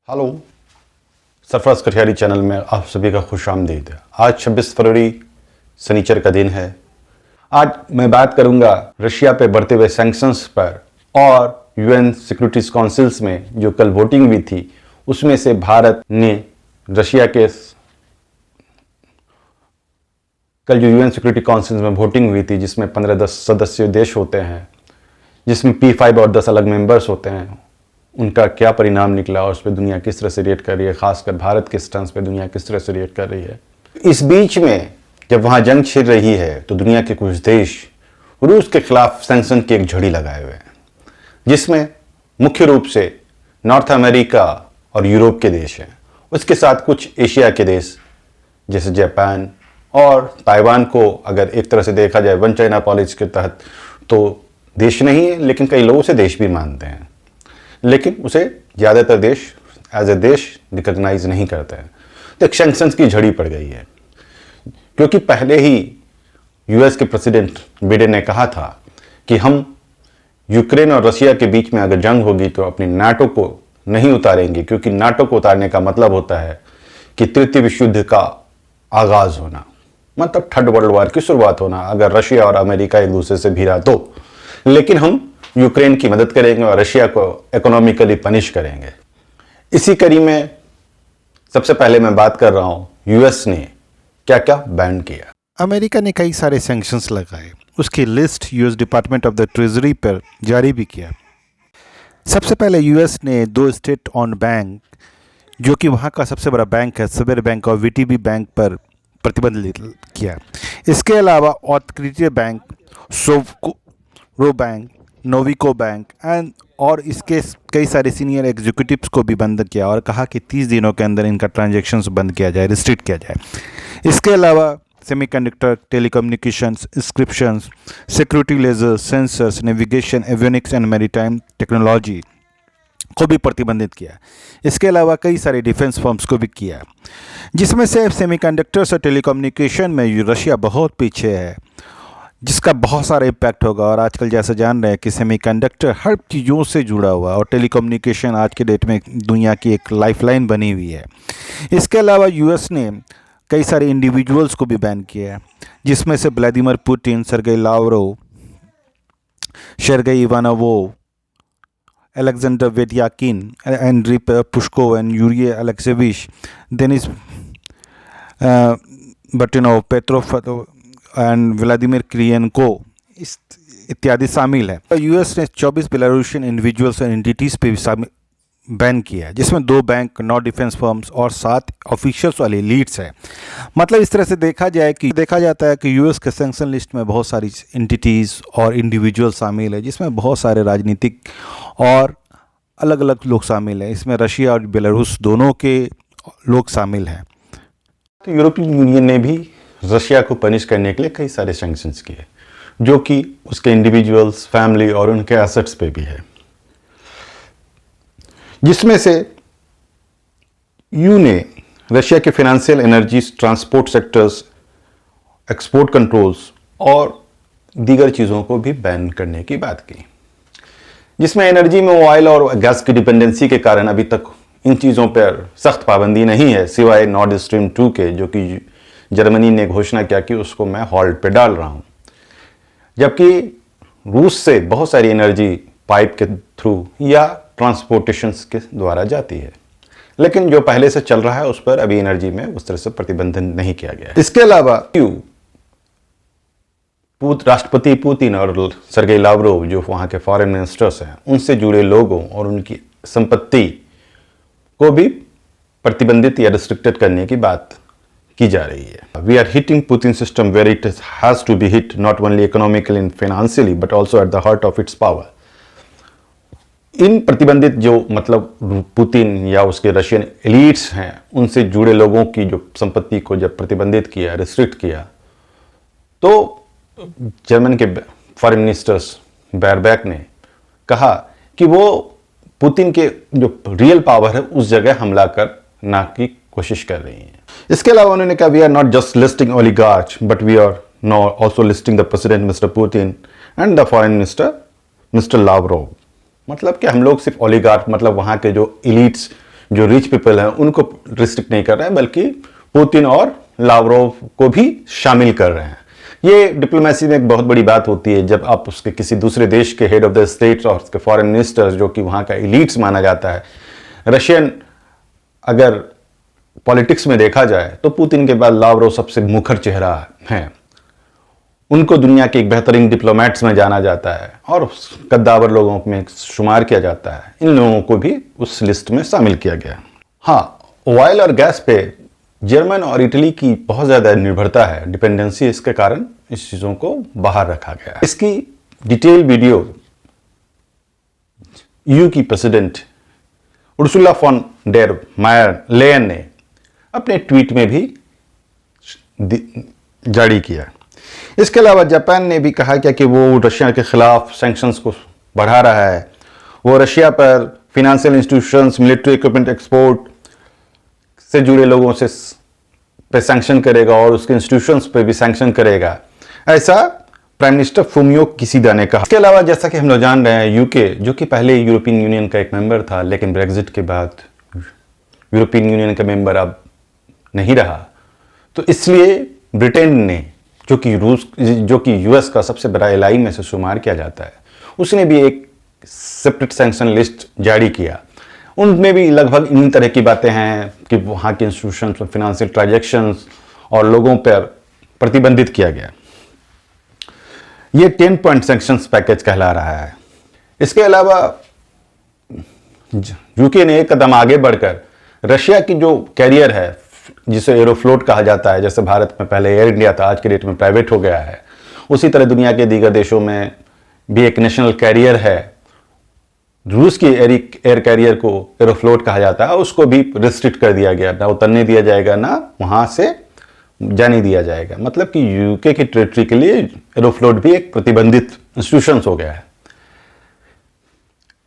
Hello, Sarfaraz कठियारी channel में आप सभी का खुश आमदीद। आज 26 फरवरी शनिचर का दिन है। आज मैं बात करूंगा रशिया पे बढ़ते हुए सैंक्शंस पर और यूएन सिक्योरिटी काउंसिल्स में जो कल वोटिंग हुई थी उसमें से भारत ने रशिया के कल जो यूएन सिक्योरिटी काउंसिल में वोटिंग हुई थी जिसमें 15-10 सदस्य देश होते हैं, जिसमें P5 और 10 अलग मेंबर्स होते हैं, उनका क्या परिणाम निकला और उस पर दुनिया किस तरह से रिएक्ट कर रही है, खासकर भारत के स्टैंड पे दुनिया किस तरह से रिएक्ट कर रही है। इस बीच में जब वहाँ जंग छिड़ रही है तो दुनिया के कुछ देश रूस के खिलाफ सैंक्शन की एक झड़ी लगाए हुए हैं, जिसमें मुख्य रूप से नॉर्थ अमेरिका और यूरोप के देश हैं। उसके साथ कुछ एशिया के देश जैसे जापान और ताइवान को अगर एक तरह से देखा जाए वन चाइना पॉलिसी के तहत तो देश नहीं है, लेकिन कई लोग उसे देश भी मानते हैं, लेकिन उसे ज़्यादातर देश एज ए देश रिकॉग्नाइज नहीं करते हैं। तो एक सैंक्शंस की झड़ी पड़ गई है, क्योंकि पहले ही यूएस के प्रेसिडेंट बाइडेन ने कहा था कि हम यूक्रेन और रशिया के बीच में अगर जंग होगी तो अपनी नाटो को नहीं उतारेंगे, क्योंकि नाटो को उतारने का मतलब होता है कि तृतीय विश्व युद्ध का आगाज होना, मतलब थर्ड वर्ल्ड वॉर की शुरुआत होना अगर रशिया और अमेरिका एक दूसरे से भिड़ा तो। लेकिन हम यूक्रेन की मदद करेंगे और रशिया को इकोनॉमिकली पनिश करेंगे। इसी कड़ी में सबसे पहले मैं बात कर रहा हूं यूएस ने क्या क्या बैन किया। अमेरिका ने कई सारे सैंक्शंस लगाए, उसकी list US department of the treasury पर जारी भी किया। सबसे पहले यूएस ने 2 स्टेट ऑन बैंक, जो कि वहाँ का सबसे बड़ा बैंक है, सवेर बैंक और वीटीबी बैंक पर प्रतिबंध किया। इसके अलावा ऑथक्रिटिव बैंक, सोवरो बैंक, नोविको बैंक और इसके कई सारे सीनियर एग्जीक्यूटिव्स को भी बंद किया और कहा कि 30 दिनों के अंदर इनका ट्रांजैक्शंस बंद किया जाए, रिस्ट्रिक्ट किया जाए। इसके अलावा semiconductor, telecommunications, inscriptions, security laser, sensors, navigation, avionics and maritime technology को भी प्रतिबंधित किया। इसके अलावा कई सारे डिफेंस फर्म्स को भी किया, जिसमें से सेमीकंडक्टर्स और टेलीकम्युनिकेशन में रशिया बहुत पीछे है, जिसका बहुत सारा इम्पैक्ट होगा। और आजकल जैसे जान रहे हैं कि सेमीकंडक्टर हर चीज़ों से जुड़ा हुआ और टेलीकम्युनिकेशन आज के डेट में दुनिया की एक लाइफलाइन बनी हुई है। इसके अलावा यूएस ने कई सारे इंडिविजुअल्स को भी बैन किया है, जिसमें से Vladimir Putin, Sergei Lavrov, Sergei Ivanov, Alexander Vedyakin, Andrei Pushkov and Yuri Alexeyevich, Denis Bortnikov, Petrov and Vladimir Kiriyenko इत्यादि शामिल है। यूएस ने 24 बेलारूशियन इंडिविजुअल्स एंड एंटिटीज़ पे भी बैन किया है, जिसमें 2 बैंक, 9 डिफेंस फर्म्स और 7 ऑफिशियल्स वाले लीड्स है। मतलब इस तरह से देखा जाता है कि यूएस के सैंक्शन लिस्ट में बहुत सारी एंटिटीज़ और इंडिविजुअल शामिल है, जिसमें बहुत सारे राजनीतिक और अलग अलग लोग शामिल हैं। इसमें रशिया और बेलारूस दोनों के लोग शामिल हैं। तो यूरोपियन यूनियन ने भी रशिया को पनिश करने के लिए कई सारे सैंक्शंस किए, जो कि उसके इंडिविजुअल्स, फैमिली और उनके एसेट्स पे भी है, जिसमें से यू ने रशिया के financial, energy, transport sectors, export controls और दीगर चीज़ों को भी बैन करने की बात की, जिसमें एनर्जी में ऑयल और गैस की डिपेंडेंसी के कारण अभी तक इन चीज़ों पर सख्त पाबंदी नहीं है, सिवाय नॉर्ड स्ट्रीम 2 के, जो कि जर्मनी ने घोषणा किया कि उसको मैं हॉल्ट पे डाल रहा हूं। जबकि रूस से बहुत सारी एनर्जी पाइप के थ्रू या ट्रांसपोर्टेशंस के द्वारा जाती है, लेकिन जो पहले से चल रहा है उस पर अभी एनर्जी में उस तरह से प्रतिबंध नहीं किया गया है। इसके अलावा राष्ट्रपति पुतिन और सर्गेई लावरोव, जो वहां के फॉरेन मिनिस्टर्स हैं, उनसे जुड़े लोगों और उनकी संपत्ति को भी प्रतिबंधित या रिस्ट्रिक्टेड करने की बात की जा रही है। We are hitting Putin system where it has to be hit not only economically and financially but also at the heart of its power. इन प्रतिबंधित जो मतलब पुतिन या उसके रशियन एलिट्स हैं, उनसे जुड़े लोगों की जो संपत्ति को जब प्रतिबंधित किया, रिस्ट्रिक्ट किया, तो जर्मन के फॉरेन मिनिस्टर्स बेयरबैक ने कहा कि वो पुतिन के जो रियल पावर है उस जगह हमला करना की कोशिश कर रही हैं। इसके अलावा उन्होंने कहा we are not just listing oligarch but we are now also listing the president mister Putin and the foreign minister mister Lavrov. मतलब कि हम लोग सिर्फ ओलिगार्च मतलब वहाँ के जो इलीट्स जो रिच पीपल हैं उनको रिस्ट्रिक्ट नहीं कर रहे हैं, बल्कि पुतिन और लावरोव को भी शामिल कर रहे हैं। ये डिप्लोमेसी में एक बहुत बड़ी बात होती है जब आप उसके किसी दूसरे देश के हेड ऑफ द स्टेट्स और उसके फॉरेन मिनिस्टर्स, जो कि वहाँ का एलिट्स माना जाता है, रशियन अगर पॉलिटिक्स में देखा जाए तो पुतिन के बाद लावरोव सबसे मुखर चेहरा है। उनको दुनिया के एक बेहतरीन डिप्लोमेट्स में जाना जाता है और कद्दावर लोगों में शुमार किया जाता है। इन लोगों को भी उस लिस्ट में शामिल किया गया। हाँ, ऑयल और गैस पे जर्मन और इटली की बहुत ज़्यादा निर्भरता है, डिपेंडेंसी, इसके कारण इस चीज़ों को बाहर रखा गया। इसकी डिटेल वीडियो ईयू की president Ursula von der Leyen ने अपने ट्वीट में भी जारी किया। इसके अलावा जापान ने भी कहा क्या कि वो रशिया के खिलाफ सैंक्शंस को बढ़ा रहा है। वो रशिया पर financial institutions, military equipment export से जुड़े लोगों से पे सैंक्शन करेगा और उसके इंस्टीट्यूशंस पे भी सैंक्शन करेगा, ऐसा प्राइम मिनिस्टर फुमियो किशिदा ने कहा। इसके अलावा जैसा कि हम लोग जान रहे हैं, यूके जो कि पहले यूरोपियन यूनियन का एक मेंबर था, लेकिन ब्रेग्जिट के बाद यूरोपियन यूनियन का मेंबर अब नहीं रहा, तो इसलिए ब्रिटेन ने, जो कि यूएस का सबसे बड़ा एलाई में से शुमार किया जाता है, उसने भी एक सेपरेट सैंक्शन लिस्ट जारी किया। उनमें भी लगभग इन्हीं तरह की बातें हैं कि वहाँ के इंस्टीट्यूशंस, फिनेंशियल ट्रांजैक्शंस और लोगों पर प्रतिबंधित किया गया। ये 10 पॉइंट सैंक्शंस पैकेज कहला रहा है। इसके अलावा यूके ने एक कदम आगे बढ़कर रशिया की जो कैरियर है, जिसे एरोफ्लोट कहा जाता है, जैसे भारत में पहले एयर इंडिया था, आज के डेट में प्राइवेट हो गया है, उसी तरह दुनिया के दीगर देशों में भी एक नेशनल कैरियर है। रूस की एयर कैरियर को एरोफ्लोट कहा जाता है, उसको भी रिस्ट्रिक्ट कर दिया गया, ना उतरने दिया जाएगा, ना वहां से जाने दिया जाएगा। मतलब कि यूके की टेरिटरी के लिए एरोफ्लोट भी एक प्रतिबंधित इंस्टीट्यूशन हो गया है।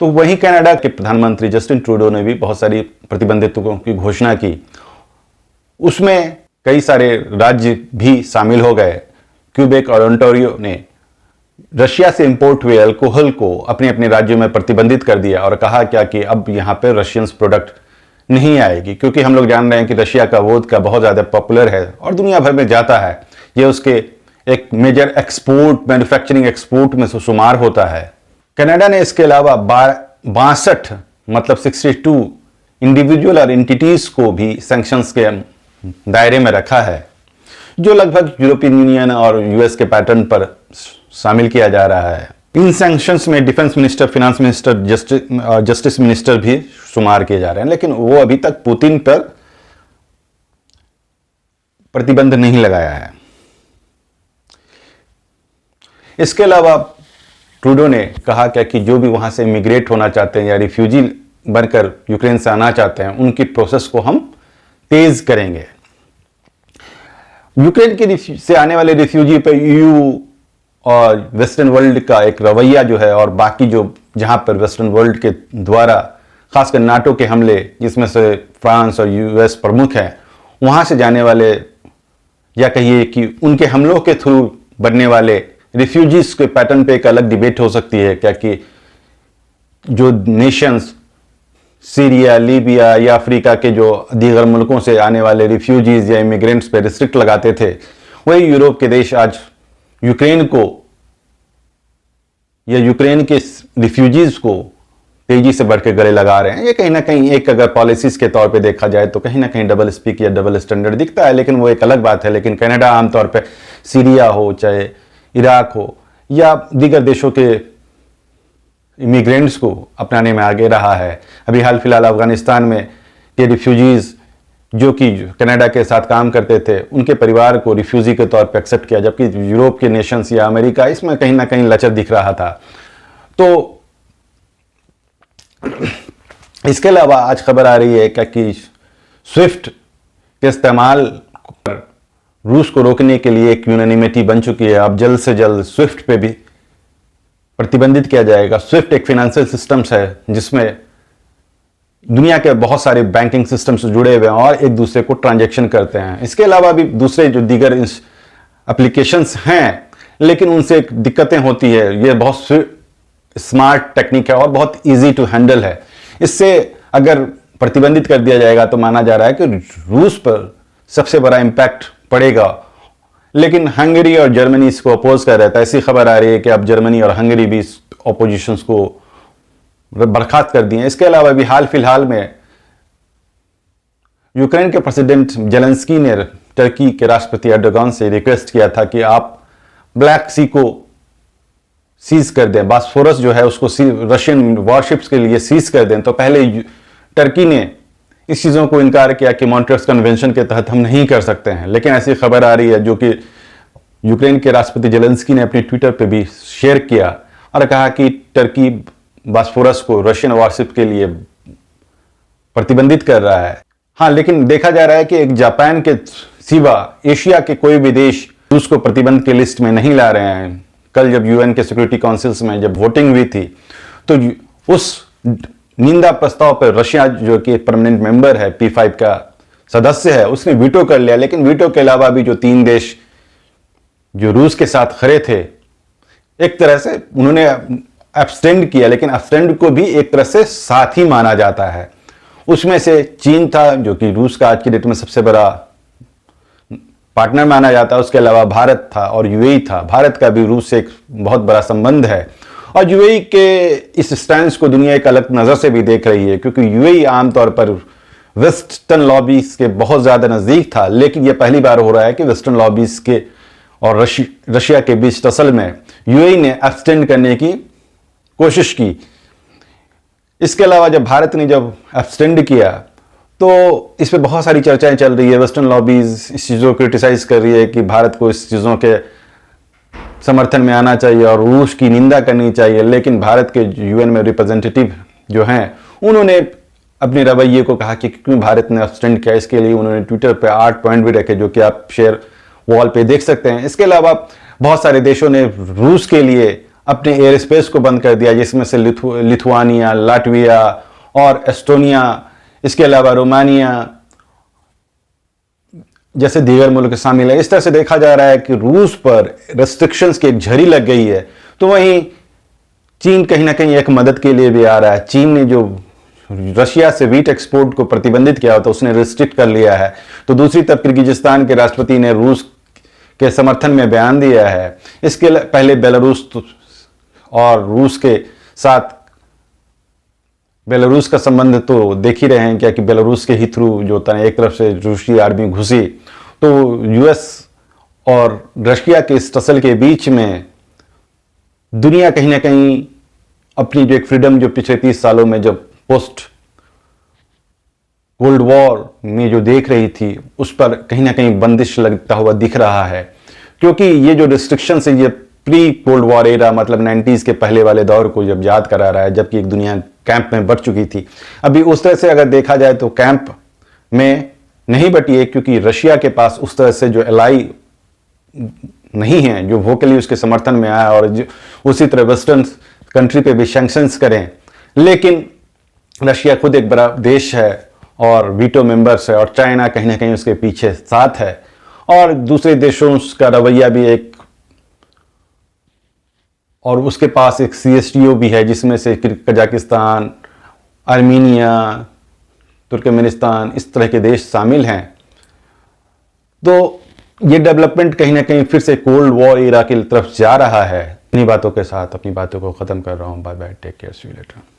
तो वहीं कनाडा के प्रधानमंत्री जस्टिन ट्रूडो ने भी बहुत सारी प्रतिबंधितों की घोषणा की। उसमें कई सारे राज्य भी शामिल हो गए। क्यूबेक और ओंटारियो ने रशिया से इंपोर्ट हुए अल्कोहल को अपने अपने राज्यों में प्रतिबंधित कर दिया और कहा क्या कि अब यहाँ पे रशियन प्रोडक्ट नहीं आएगी, क्योंकि हम लोग जान रहे हैं कि रशिया का वोदका बहुत ज़्यादा पॉपुलर है और दुनिया भर में जाता है। ये उसके एक मेजर एक्सपोर्ट, मैन्युफैक्चरिंग एक्सपोर्ट में से शुमार होता है। कनाडा ने इसके अलावा 62 मतलब 62 इंडिविजुअल और एंटिटीज को भी सैंक्शंस के दायरे में रखा है, जो लगभग यूरोपियन यूनियन और यूएस के पैटर्न पर शामिल किया जा रहा है। इन सैंक्शंस में defence minister, finance minister, justice minister भी शुमार किए जा रहे हैं, लेकिन वो अभी तक पुतिन पर प्रतिबंध नहीं लगाया है। इसके अलावा ट्रूडो ने कहा क्या कि जो भी वहां से इमिग्रेट होना चाहते हैं या रिफ्यूजी बनकर यूक्रेन से आना चाहते हैं, उनकी प्रोसेस को हम तेज करेंगे। यूक्रेन के से आने वाले रिफ्यूजी पर ईयू और वेस्टर्न वर्ल्ड का एक रवैया जो है, और बाकी जो जहां पर वेस्टर्न वर्ल्ड के द्वारा खासकर नाटो के हमले, जिसमें से फ्रांस और यूएस प्रमुख हैं, वहां से जाने वाले या कहिए कि उनके हमलों के थ्रू बनने वाले रिफ्यूजीज के पैटर्न पे एक अलग डिबेट हो सकती है। क्या कि जो नेशंस सीरिया, लीबिया या अफ्रीका के जो दीगर मुल्कों से आने वाले रिफ्यूजीज या इमिग्रेंट्स पे रिस्ट्रिक्ट लगाते थे, वही यूरोप के देश आज यूक्रेन को या यूक्रेन के रिफ्यूजीज को तेजी से बढ़ के गले लगा रहे हैं। ये कहीं ना कहीं एक अगर पॉलिसीज के तौर पे देखा जाए तो कहीं ना कहीं डबल स्पीक या डबल स्टैंडर्ड दिखता है, लेकिन वो एक अलग बात है। लेकिन कनाडा आमतौर पे सीरिया हो, चाहे इराक हो या दीगर देशों के इमिग्रेंट्स को अपनाने में आगे रहा है। अभी हाल फिलहाल अफगानिस्तान में के रिफ्यूजीज जो कि कनाडा के साथ काम करते थे, उनके परिवार को रिफ्यूजी के तौर पर एक्सेप्ट किया, जबकि यूरोप के नेशंस या अमेरिका इसमें कहीं ना कहीं लचर दिख रहा था। तो इसके अलावा आज खबर आ रही है क्या कि स्विफ्ट के इस्तेमाल पर रूस को रोकने के लिए एक यूनानिमिटी बन चुकी है। अब जल्द से जल्द स्विफ्ट पे भी प्रतिबंधित किया जाएगा। स्विफ्ट एक फाइनेंशियल सिस्टम्स है जिसमें दुनिया के बहुत सारे बैंकिंग सिस्टम्स जुड़े हुए हैं और एक दूसरे को ट्रांजैक्शन करते हैं। इसके अलावा भी दूसरे जो दीगर एप्लीकेशंस हैं, लेकिन उनसे दिक्कतें होती है। ये बहुत स्मार्ट टेक्निक है और बहुत इजी टू हैंडल है। इससे अगर प्रतिबंधित कर दिया जाएगा तो माना जा रहा है कि रूस पर सबसे बड़ा इम्पैक्ट पड़ेगा। लेकिन हंगरी और जर्मनी इसको अपोज कर रहा था। ऐसी खबर आ रही है कि अब जर्मनी और हंगरी भी इस ऑपोजिशंस को बर्खास्त कर दिए। इसके अलावा भी हाल फिलहाल में यूक्रेन के प्रेसिडेंट जेलेंस्की ने टर्की के राष्ट्रपति एर्डोगन से रिक्वेस्ट किया था कि आप ब्लैक सी को सीज कर दें, बॉस्फोरस जो है उसको रशियन वॉरशिप्स के लिए सीज कर दें। तो पहले टर्की ने इस चीज़ों को इनकार किया कि मॉन्ट्रियल कन्वेंशन के तहत हम नहीं कर सकते हैं। लेकिन ऐसी खबर आ रही है जो कि यूक्रेन के राष्ट्रपति जेलेंस्की ने अपने ट्विटर पे भी शेयर किया और कहा कि टर्की बॉस्फोरस को रशियन वॉरशिप के लिए प्रतिबंधित कर रहा है। हाँ, लेकिन देखा जा रहा है कि एक जापान के सिवा एशिया के कोई भी देश रूस को प्रतिबंध के लिस्ट में नहीं ला रहे हैं। कल जब यूएन के सिक्योरिटी काउंसिल्स में जब वोटिंग हुई थी तो उस निंदा प्रस्ताव पर रशिया जो कि परमानेंट मेंबर है, P5 का सदस्य है, उसने वीटो कर लिया। लेकिन वीटो के अलावा भी जो 3 देश जो रूस के साथ खड़े थे, एक तरह से उन्होंने एब्सटेंड किया, लेकिन एब्सटेंड को भी एक तरह से साथ ही माना जाता है। उसमें से चीन था जो कि रूस का आज की डेट में सबसे बड़ा पार्टनर माना जाता है। उसके अलावा भारत था और यूएई था। भारत का भी रूस से एक बहुत बड़ा संबंध है और यूएई के इस स्टैंड को दुनिया एक अलग नज़र से भी देख रही है, क्योंकि यूएई आमतौर पर वेस्टर्न लॉबीज के बहुत ज़्यादा नज़दीक था। लेकिन यह पहली बार हो रहा है कि वेस्टर्न लॉबीज के और रशिया के बीच असल में यूएई ने एब्सटेंड करने की कोशिश की। इसके अलावा जब भारत ने जब एब्सटेंड किया तो इस पर बहुत सारी चर्चाएं चल रही है। वेस्टर्न लॉबीज इस चीज़ को क्रिटिसाइज कर रही है कि भारत को इस चीज़ों के समर्थन में आना चाहिए और रूस की निंदा करनी चाहिए। लेकिन भारत के यूएन में रिप्रेजेंटेटिव जो हैं उन्होंने अपने रवैये को कहा कि क्यों भारत ने एब्सटेंड किया। इसके लिए उन्होंने ट्विटर पे 8 पॉइंट भी रखे जो कि आप शेयर वॉल पे देख सकते हैं। इसके अलावा बहुत सारे देशों ने रूस के लिए अपने एयर स्पेस को बंद कर दिया, जिसमें से लिथुआनिया, लाटविया और एस्टोनिया, इसके अलावा रोमानिया जैसे दीगर मुल्क शामिल है। इस तरह से देखा जा रहा है कि रूस पर रेस्ट्रिक्शंस की एक झड़ी लग गई है। तो वहीं चीन कहीं ना कहीं एक मदद के लिए भी आ रहा है। चीन ने जो रशिया से व्हीट एक्सपोर्ट को प्रतिबंधित किया तो उसने रिस्ट्रिक्ट कर लिया है। तो दूसरी तरफ किर्गिजिस्तान के राष्ट्रपति ने रूस के समर्थन में बयान दिया है। इसके पहले बेलारूस और रूस के साथ बेलारूस का संबंध तो देख ही रहे हैं क्या कि बेलारूस के ही थ्रू जो होता है एक तरफ से रूसी आर्मी घुसी, तो यूएस और रशिया के इस टसल के बीच में दुनिया कहीं ना कहीं अपनी जो एक फ्रीडम जो पिछले 30 सालों में जब पोस्ट कोल्ड वॉर में जो देख रही थी उस पर कहीं ना कहीं बंदिश लगता हुआ दिख रहा है। क्योंकि ये जो रिस्ट्रिक्शन है ये प्री कोल्ड वॉर एरा मतलब 90s के पहले वाले दौर को जब याद करा रहा है, जबकि एक दुनिया कैंप में बट चुकी थी। अभी उस तरह से अगर देखा जाए तो कैंप में नहीं बटी है, क्योंकि रशिया के पास उस तरह से जो एलाई नहीं है जो वोकली उसके समर्थन में आया और उसी तरह वेस्टर्न कंट्री पे भी सैंक्शंस करें। लेकिन रशिया खुद एक बड़ा देश है और वीटो मेंबर्स है और चाइना कहीं ना कहीं उसके पीछे साथ है और दूसरे देशों का रवैया भी एक, और उसके पास एक CSTO भी है जिसमें से कजाकिस्तान, आर्मीनिया, तुर्कमेनिस्तान इस तरह के देश शामिल हैं। तो ये डेवलपमेंट कहीं ना कहीं फिर से कोल्ड वॉर एरा की तरफ जा रहा है। इन्हीं बातों के साथ अपनी बातों को ख़त्म कर रहा हूँ। Bye bye, take care, see you letter.